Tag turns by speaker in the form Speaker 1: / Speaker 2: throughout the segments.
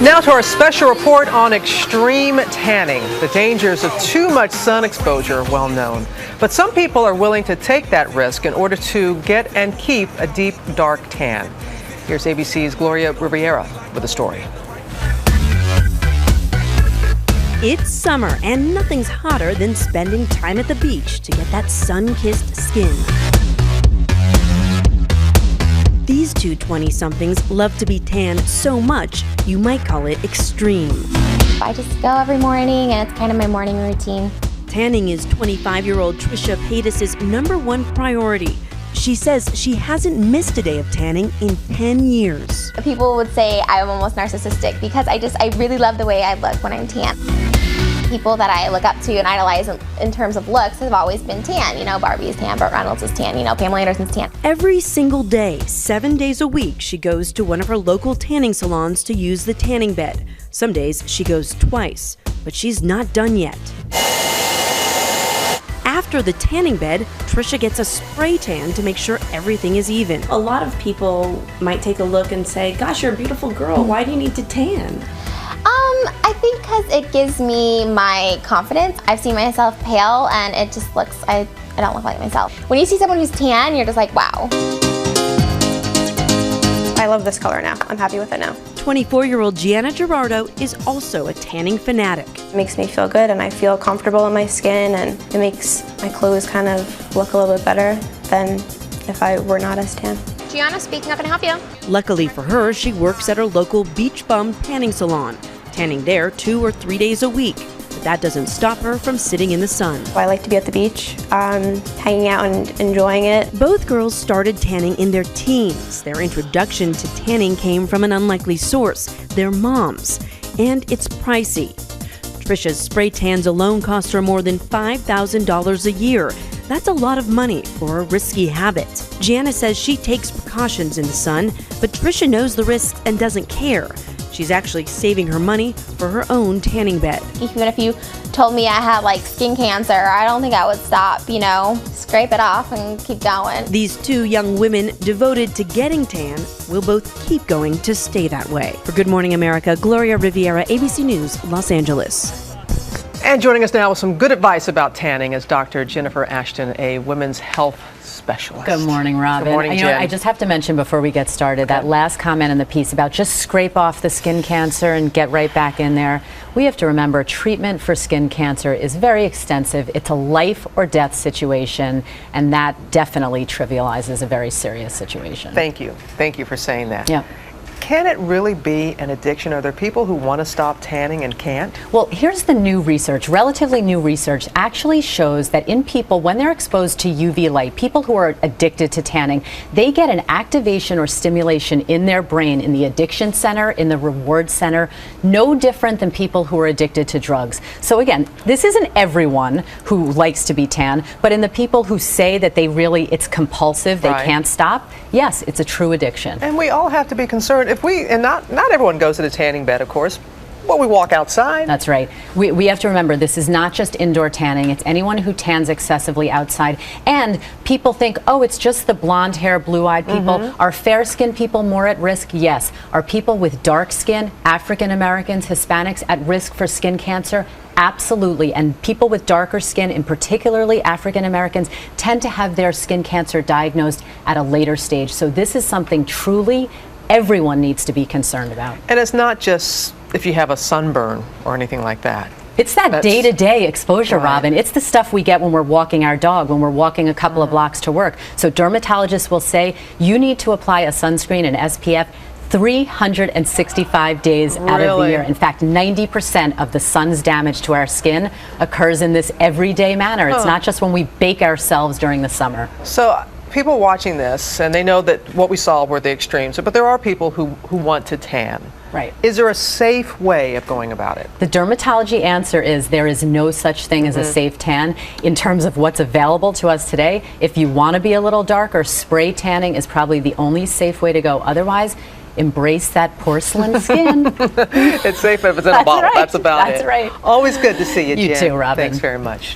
Speaker 1: Now to our special report on extreme tanning. The dangers of too much sun exposure are well known, but some people are willing to take that risk in order to get and keep a deep, dark tan. Here's ABC's Gloria Riviera with the story.
Speaker 2: It's summer, and nothing's hotter than spending time at the beach to get that sun-kissed skin. These two 20-somethings love to be tan so much, you might call it extreme.
Speaker 3: I just go every morning, and it's kind of my morning routine.
Speaker 2: Tanning is 25-year-old Trisha Paytas' #1 priority. She says she hasn't missed a day of tanning in 10 years.
Speaker 3: People would say I'm almost narcissistic because I really love the way I look when I'm tan. People that I look up to and idolize in terms of looks have always been tan. You know, Barbie is tan, Burt Reynolds is tan, Pamela Anderson's tan.
Speaker 2: Every single day, 7 days a week, she goes to one of her local tanning salons to use the tanning bed. Some days she goes twice, but she's not done yet. After the tanning bed, Trisha gets a spray tan to make sure everything is even.
Speaker 4: A lot of people might take a look and say, gosh, you're a beautiful girl. Why do you need to tan?
Speaker 3: I think because it gives me my confidence. I've seen myself pale and it just looks, I don't look like myself. When you see someone who's tan, you're just like, wow.
Speaker 5: I love this color now. I'm happy with it now.
Speaker 2: 24-year-old Gianna Gerardo is also a tanning fanatic.
Speaker 5: It makes me feel good and I feel comfortable in my skin, and it makes my clothes kind of look a little bit better than if I were not as tan.
Speaker 3: Gianna speaking, how can I help you?
Speaker 2: Luckily for her, she works at her local Beach Bum tanning salon, tanning there 2 or 3 days a week. But that doesn't stop her from sitting in the sun.
Speaker 5: I like to be at the beach, hanging out and enjoying it.
Speaker 2: Both girls started tanning in their teens. Their introduction to tanning came from an unlikely source, their moms. And it's pricey. Trisha's spray tans alone cost her more than $5,000 a year. That's a lot of money for a risky habit. Gianna says she takes precautions in the sun, but Trisha knows the risks and doesn't care. She's actually saving her money for her own tanning bed.
Speaker 3: Even if you told me I had like skin cancer, I don't think I would stop, scrape it off and keep going.
Speaker 2: These two young women devoted to getting tan will both keep going to stay that way. For Good Morning America, Gloria Riviera, ABC News, Los Angeles.
Speaker 1: And joining us now with some good advice about tanning is Dr. Jennifer Ashton, a women's health specialist.
Speaker 6: Good morning, Robin.
Speaker 1: Good morning, Jen.
Speaker 6: I just have to mention before we get started that last comment in the piece about just scrape off the skin cancer and get right back in there. We have to remember treatment for skin cancer is very extensive. It's a life or death situation, and that definitely trivializes a very serious situation.
Speaker 1: Thank you. Thank you for saying that.
Speaker 6: Yeah.
Speaker 1: Can it really be an addiction? Are there people who want to stop tanning and can't?
Speaker 6: Well, here's the new research. Relatively new research actually shows that in people, when they're exposed to UV light, people who are addicted to tanning, they get an activation or stimulation in their brain, in the addiction center, in the reward center, no different than people who are addicted to drugs. So again, this isn't everyone who likes to be tan, but in the people who say that it's compulsive, they can't stop, yes, it's a true addiction.
Speaker 1: And we all have to be concerned. Not everyone goes to the tanning bed, of course. Well, we walk outside.
Speaker 6: That's right. We have to remember this is not just indoor tanning. It's anyone who tans excessively outside. And people think, oh, it's just the blonde hair, blue-eyed people. Are fair-skinned people more at risk? Yes. Are people with dark skin, African Americans, Hispanics, at risk for skin cancer? Absolutely. And people with darker skin, and particularly African Americans, tend to have their skin cancer diagnosed at a later stage. So this is something truly everyone needs to be concerned about.
Speaker 1: And it's not just if you have a sunburn or anything like that.
Speaker 6: It's that day-to-day exposure, Robin. It's the stuff we get when we're walking our dog, when we're walking a couple of blocks to work. So dermatologists will say you need to apply a sunscreen and SPF 365 days out of the year. In fact, 90% of the sun's damage to our skin occurs in this everyday manner. It's not just when we bake ourselves during the summer.
Speaker 1: So people watching this, and they know that what we saw were the extremes, but there are people who want to tan.
Speaker 6: Right.
Speaker 1: Is there a safe way of going about it?
Speaker 6: The dermatology answer is there is no such thing as a safe tan. In terms of what's available to us today, if you want to be a little darker, spray tanning is probably the only safe way to go. Otherwise, embrace that porcelain skin.
Speaker 1: It's safe if it's in a bottle.
Speaker 6: Right.
Speaker 1: That's about it.
Speaker 6: That's right.
Speaker 1: Always good to see you, Jen.
Speaker 6: You too, Robin.
Speaker 1: Thanks very much.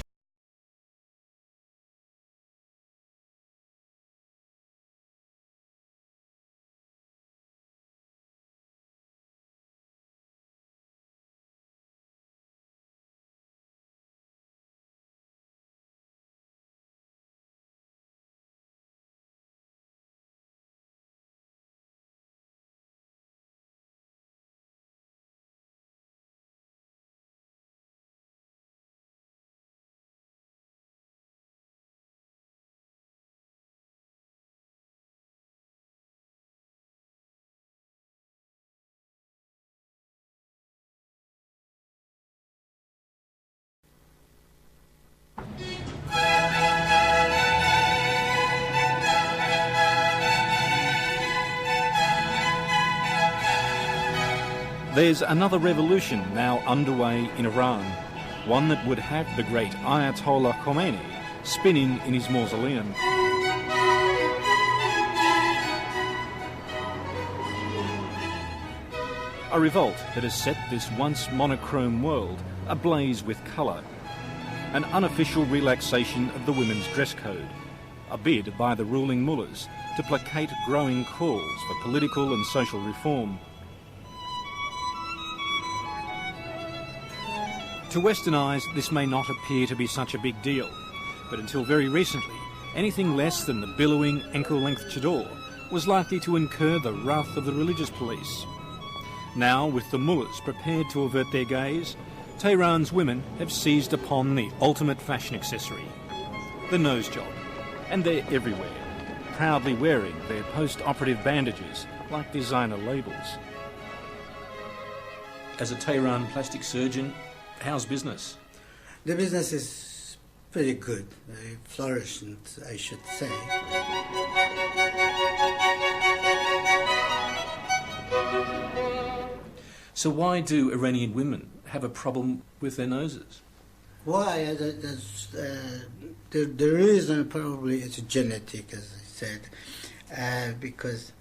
Speaker 7: There's another revolution now underway in Iran, one that would have the great Ayatollah Khomeini spinning in his mausoleum. A revolt that has set this once monochrome world ablaze with colour. An unofficial relaxation of the women's dress code. A bid by the ruling mullahs to placate growing calls for political and social reform. To Western eyes, this may not appear to be such a big deal, but until very recently, anything less than the billowing ankle-length chador was likely to incur the wrath of the religious police. Now, with the mullahs prepared to avert their gaze, Tehran's women have seized upon the ultimate fashion accessory, the nose job, and they're everywhere, proudly wearing their post-operative bandages like designer labels. As a Tehran plastic surgeon, how's business?
Speaker 8: The business is pretty good, very flourishing, I should say.
Speaker 7: So why do Iranian women have a problem with their noses?
Speaker 8: Why? The reason probably is genetic, as I said, because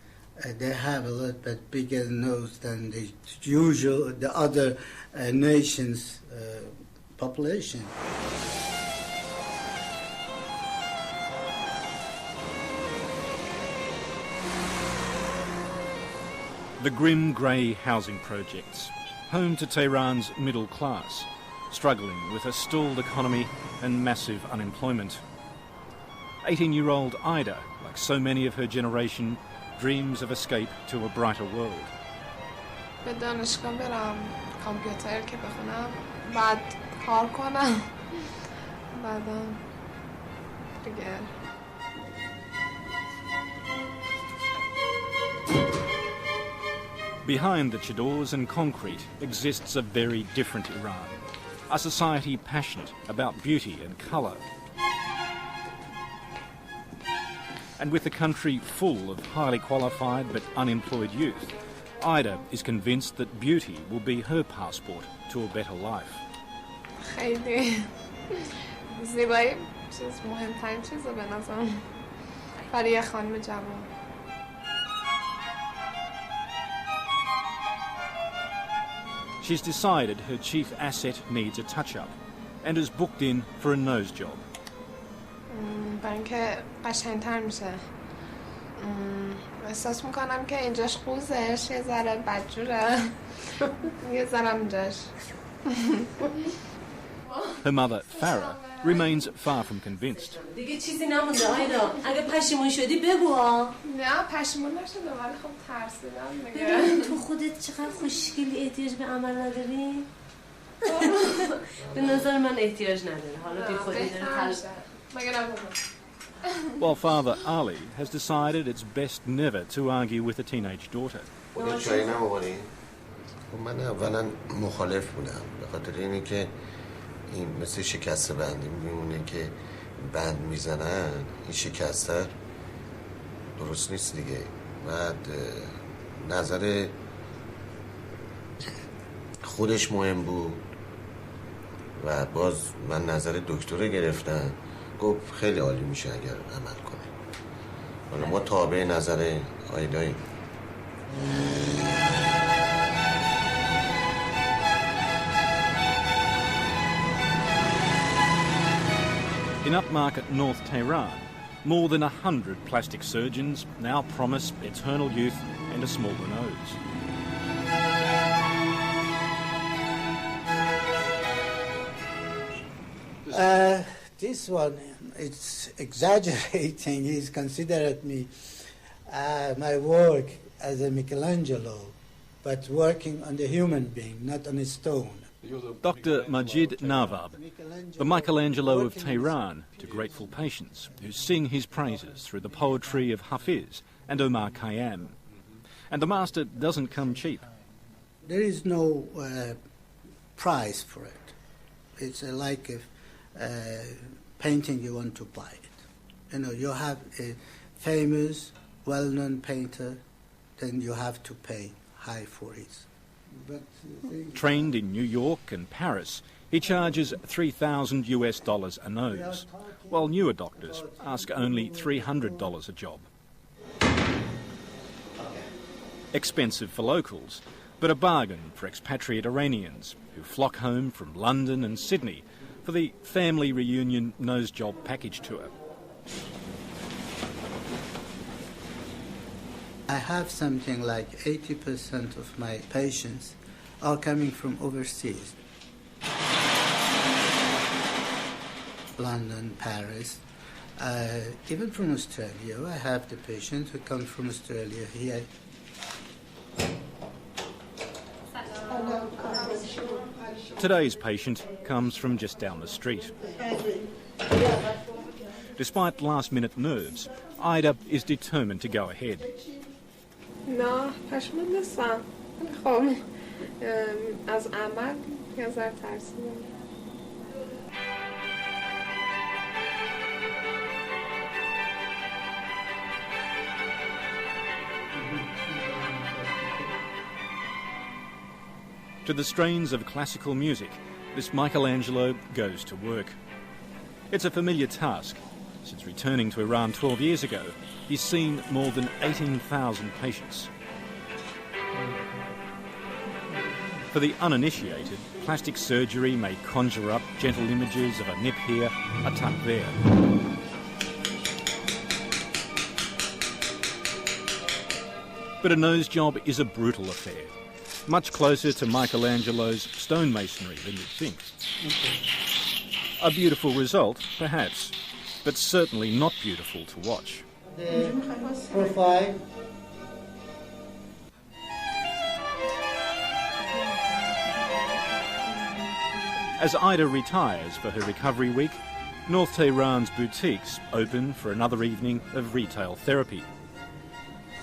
Speaker 8: they have a little bit bigger nose than the other nations' population.
Speaker 7: The grim grey housing projects, home to Tehran's middle class, struggling with a stalled economy and massive unemployment. 18-year-old Ida, like so many of her generation, dreams of escape to a brighter world.
Speaker 9: به دانشگاه برم کامپیوتر که بخونم بعد کار کنم بعدا دیگه
Speaker 7: Behind the chadors and concrete exists a very different Iran, a society passionate about beauty and colour. And with the country full of highly qualified but unemployed youth, Ida is convinced that beauty will be her passport to a better life.
Speaker 9: خیلی زیبایی چیز مهمترین چیزه به نظرم برای یه خانم جوان.
Speaker 7: She's decided her chief asset needs a touch-up and is booked in for a nose job.
Speaker 9: برای اینکه قشنگتر میشه احساس میکنم که اینجاش قوزش یه ذره بدجوره یه ذره اینجاش.
Speaker 7: Her mother, Farah, remains far from convinced.
Speaker 10: دیگه چیزی نمونده آیدا. اگه پشیمون شدی بگو ها.
Speaker 9: نه پشیمون نشده ولی خب ترسیدم دیگه.
Speaker 10: تو خودت چقدر خوشگلی احتیاج به عمل نداری؟ به نظر من احتیاج نداره. حالا بی خودی داره تلاش.
Speaker 9: مگه نبودم.
Speaker 7: While father Ali has decided it's best never to argue with a teenage daughter.
Speaker 11: من اولا مخالف بودم به خاطر اینه که این مثل شکست بندی میمونه که بند میزنن این شکسته درست نیست دیگه. بعد نظر خودش مهم بود و باز من نظر دکتر گرفتم گفت خیلی عالی میشه اگر عمل کنه. حالا ما تابع نظر آیداییم.
Speaker 7: In upmarket North Tehran, more than 100 plastic surgeons now promise eternal youth and a smaller nose.
Speaker 8: This one, it's exaggerating. He's considered me my work as a Michelangelo, but working on the human being, not on a stone.
Speaker 7: Dr. Majid Nawab, the Michelangelo of Tehran, to grateful patients who sing his praises through the poetry of Hafiz and Omar Khayyam. And the master doesn't come cheap.
Speaker 8: There is no price for it. It's like a painting you want to buy it. You know, you have a famous, well-known painter, then you have to pay high for it. But
Speaker 7: Trained in New York and Paris, he charges $3,000 a nose, while newer doctors ask only $300 a job. Expensive for locals, but a bargain for expatriate Iranians who flock home from London and Sydney for the family reunion nose job package tour.
Speaker 8: I have something like 80% of my patients are coming from overseas. London, Paris, even from Australia. I have the patients who come from Australia here.
Speaker 7: Today's patient comes from just down the street. Despite last-minute nerves, Ida is determined to go ahead.
Speaker 9: نه پشمون نیستم خب از عمل یه ذره ترسیدم.
Speaker 7: To the strains of classical music, this Michelangelo goes to work. It's a familiar task. Since returning to Iran 12 years ago, he's seen more than 18,000 patients. For the uninitiated, plastic surgery may conjure up gentle images of a nip here, a tuck there. But a nose job is a brutal affair, much closer to Michelangelo's stonemasonry than you'd think. A beautiful result, perhaps, but certainly not beautiful to watch.
Speaker 8: The profile.
Speaker 7: As Ida retires for her recovery week, North Tehran's boutiques open for another evening of retail therapy.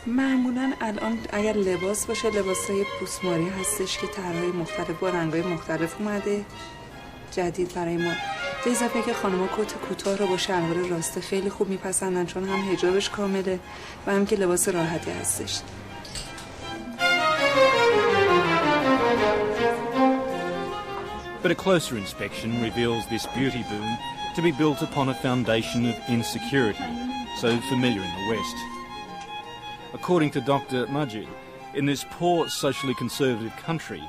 Speaker 12: معمولاً الان اگر لباس باشه لباسای پوستماری هستش که طرحهای مختلف با رنگ‌های مختلف اومده جدید برای ما. به اضافه که خانم‌ها کت کوتاه رو با شلوار راسته خیلی خوب میپسندن چون هم حجابش کامله و هم که لباس راحتی هستش.
Speaker 7: But a closer inspection reveals this beauty boom to be built upon a foundation of insecurity, so familiar in the West. According to Dr. Mocb, in this poor, socially conservative country,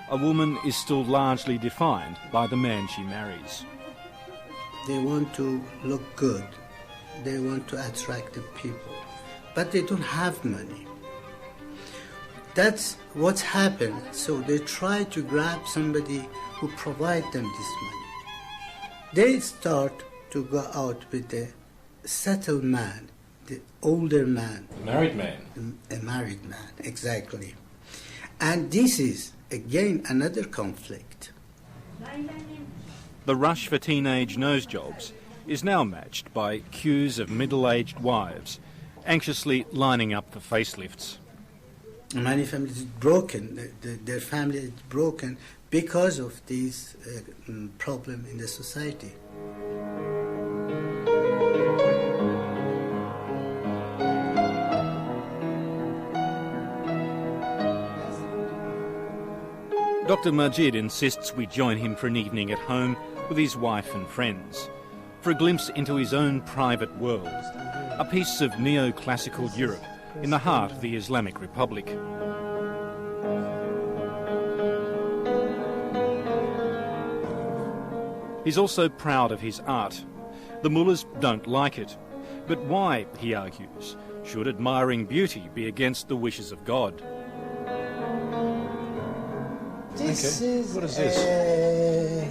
Speaker 7: a woman is still largely defined by the man she marries.
Speaker 8: They want to look good. They want to attract the people. But they don't have money. That's what's happened. So they try to grab somebody who provide them this money. They start to go out with the settled man, the older man.
Speaker 7: Married man.
Speaker 8: A married man, exactly. And this is, again, another conflict.
Speaker 7: The rush for teenage nose jobs is now matched by queues of middle-aged wives anxiously lining up for facelifts.
Speaker 8: Many families are broken. Their family is broken because of this problem in the society.
Speaker 7: Dr. Mocb insists we join him for an evening at home with his wife and friends, for a glimpse into his own private world, a piece of neoclassical Europe in the heart of the Islamic Republic. He's also proud of his art. The mullahs don't like it. But why, he argues, should admiring beauty be against the wishes of God?
Speaker 8: This is
Speaker 7: what is this?
Speaker 8: A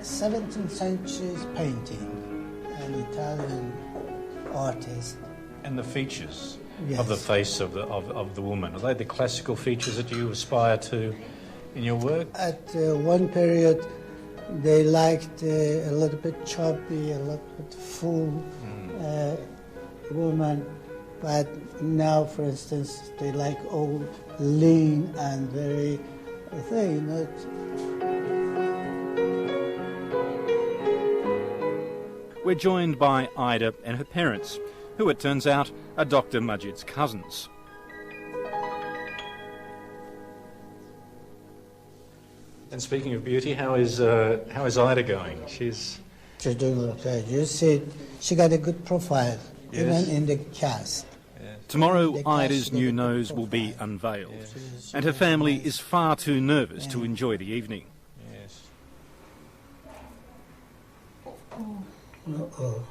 Speaker 8: 17th century painting, an Italian artist.
Speaker 13: And the features
Speaker 8: Yes.
Speaker 13: of the face of the woman, are they the classical features that you aspire to in your work?
Speaker 8: At one period, they liked a little bit chubby, a little bit full woman, but now, for instance, they like old, lean, and very thin.
Speaker 7: We're joined by Ida and her parents, who it turns out are Dr. Mocb's cousins.
Speaker 13: And speaking of beauty, how is Ida going? She's
Speaker 8: doing okay. You see, she got a good profile, even in the cast.
Speaker 7: Tomorrow, Ida's new nose will be unveiled, and her family is far too nervous to enjoy the evening.
Speaker 13: Yes.
Speaker 8: Oh,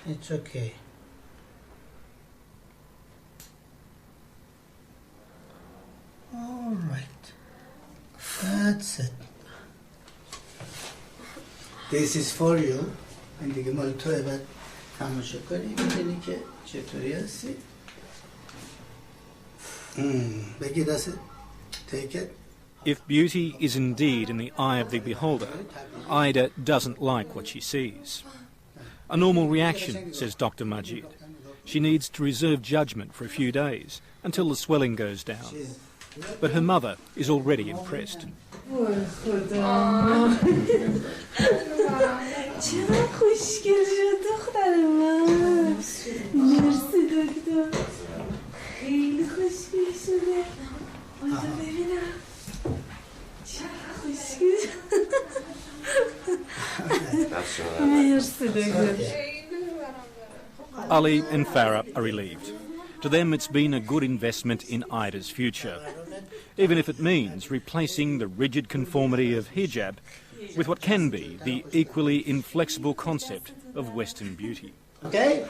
Speaker 8: it's okay. All right, that's it. This is for you. این دیگه مال توه. بعد تماشا کنی می‌بینی که چطوری هستی. بگی دست. Take it.
Speaker 7: If beauty is indeed in the eye of the beholder, Ida doesn't like what she sees. A normal reaction, says Dr. Majid. She needs to reserve judgment for a few days until the swelling goes down. But her mother is already impressed.
Speaker 10: چرا خوشگل شد دختر من. مرسی دکتر. خیلی خوشگل شده. آیدا ببینم. چرا خوشگل شد. مرسی دکتر.
Speaker 7: Ali and Farah are relieved. To them, it's been a good investment in Ida's future, even if it means replacing the rigid conformity of hijab with what can be the equally inflexible concept of Western beauty.
Speaker 8: Okay?